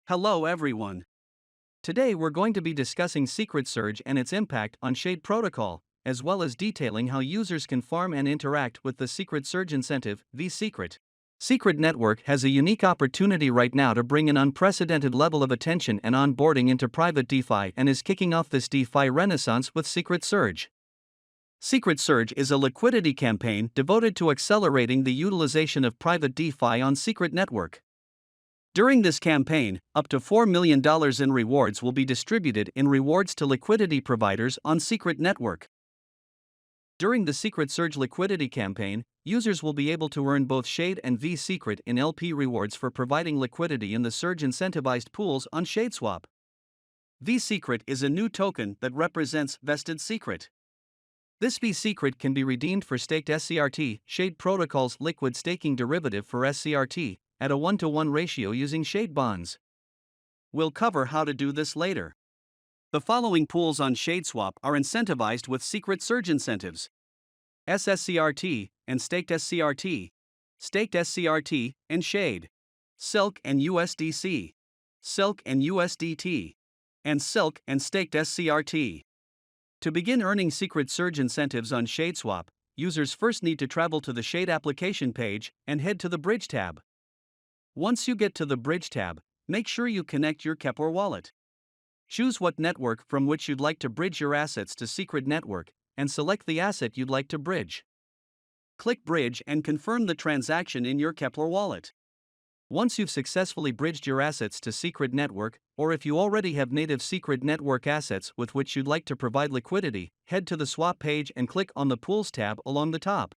Hello everyone. Today we're going to be discussing Secret Surge and its impact on Shade Protocol, as well as detailing how users can farm and interact with the Secret Surge incentive, vSCRT. Secret Network has a unique opportunity right now to bring an unprecedented level of attention and onboarding into private DeFi and is kicking off this DeFi renaissance with Secret Surge. Secret Surge is a liquidity campaign devoted to accelerating the utilization of private DeFi on Secret Network. During this campaign, up to $4 million in rewards will be distributed in rewards to liquidity providers on Secret Network. During the Secret Surge liquidity campaign, users will be able to earn both Shade and vSCRT in LP rewards for providing liquidity in the Surge incentivized pools on ShadeSwap. vSCRT is a new token that represents vested secret. This vSCRT can be redeemed for staked SCRT, Shade Protocol's liquid staking derivative for SCRT, at a 1-to-1 ratio using Shade bonds. We'll cover how to do this later. The following pools on ShadeSwap are incentivized with Secret Surge incentives: SSCRT and Staked SCRT, Staked SCRT and Shade, Silk and USDC, Silk and USDT, and Silk and Staked SCRT. To begin earning Secret Surge incentives on ShadeSwap, users first need to travel to the Shade application page and head to the Bridge tab. Once you get to the Bridge tab, make sure you connect your Kepler wallet. Choose what network from which you'd like to bridge your assets to Secret Network, and select the asset you'd like to bridge. Click Bridge and confirm the transaction in your Kepler wallet. Once you've successfully bridged your assets to Secret Network, or if you already have native Secret Network assets with which you'd like to provide liquidity, head to the Swap page and click on the Pools tab along the top.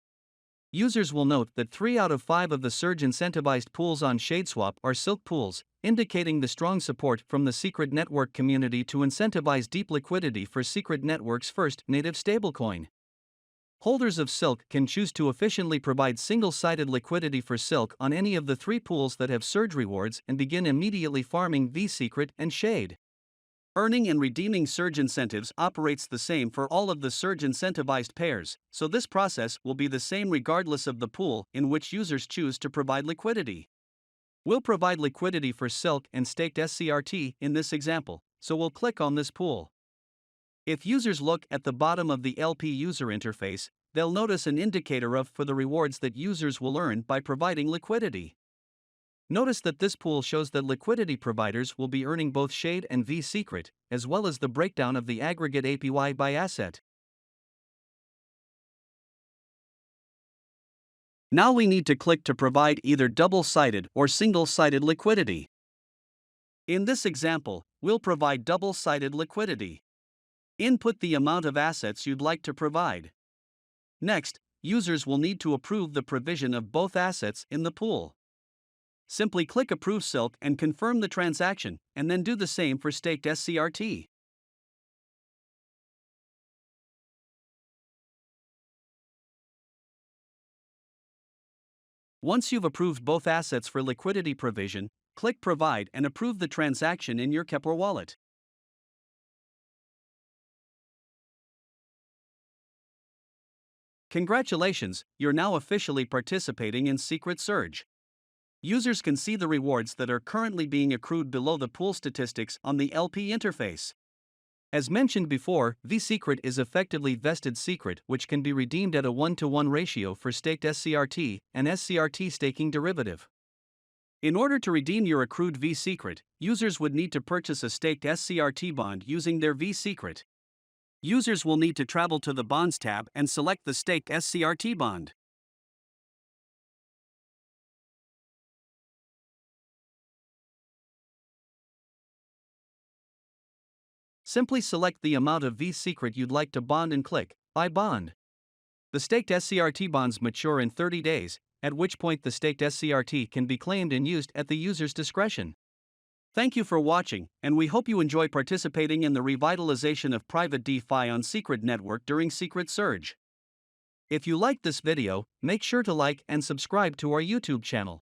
Users will note that 3 out of 5 of the Surge incentivized pools on ShadeSwap are Silk pools, indicating the strong support from the Secret Network community to incentivize deep liquidity for Secret Network's first native stablecoin. Holders of Silk can choose to efficiently provide single-sided liquidity for Silk on any of the 3 pools that have Surge rewards and begin immediately farming vSCRT and Shade. Earning and redeeming Surge incentives operates the same for all of the Surge incentivized pairs, so this process will be the same regardless of the pool in which users choose to provide liquidity. We'll provide liquidity for Silk and Staked SCRT in this example, so we'll click on this pool. If users look at the bottom of the LP user interface, they'll notice an indicator for the rewards that users will earn by providing liquidity. Notice that this pool shows that liquidity providers will be earning both Shade and vSCRT, as well as the breakdown of the aggregate APY by asset. Now we need to click to provide either double-sided or single-sided liquidity. In this example, we'll provide double-sided liquidity. Input the amount of assets you'd like to provide. Next, users will need to approve the provision of both assets in the pool. Simply click Approve Silk and confirm the transaction, and then do the same for Staked SCRT. Once you've approved both assets for liquidity provision, click Provide and approve the transaction in your Kepler wallet. Congratulations, you're now officially participating in Secret Surge. Users can see the rewards that are currently being accrued below the pool statistics on the LP interface. As mentioned before, vSCRT is effectively vested secret, which can be redeemed at a 1-to-1 ratio for staked SCRT and SCRT staking derivative. In order to redeem your accrued vSCRT, users would need to purchase a staked SCRT bond using their vSCRT. Users will need to travel to the Bonds tab and select the staked SCRT bond. Simply select the amount of vSCRT you'd like to bond and click Buy Bond. The staked SCRT bonds mature in 30 days, at which point the staked SCRT can be claimed and used at the user's discretion. Thank you for watching, and we hope you enjoy participating in the revitalization of private DeFi on Secret Network during Secret Surge. If you liked this video, make sure to like and subscribe to our YouTube channel.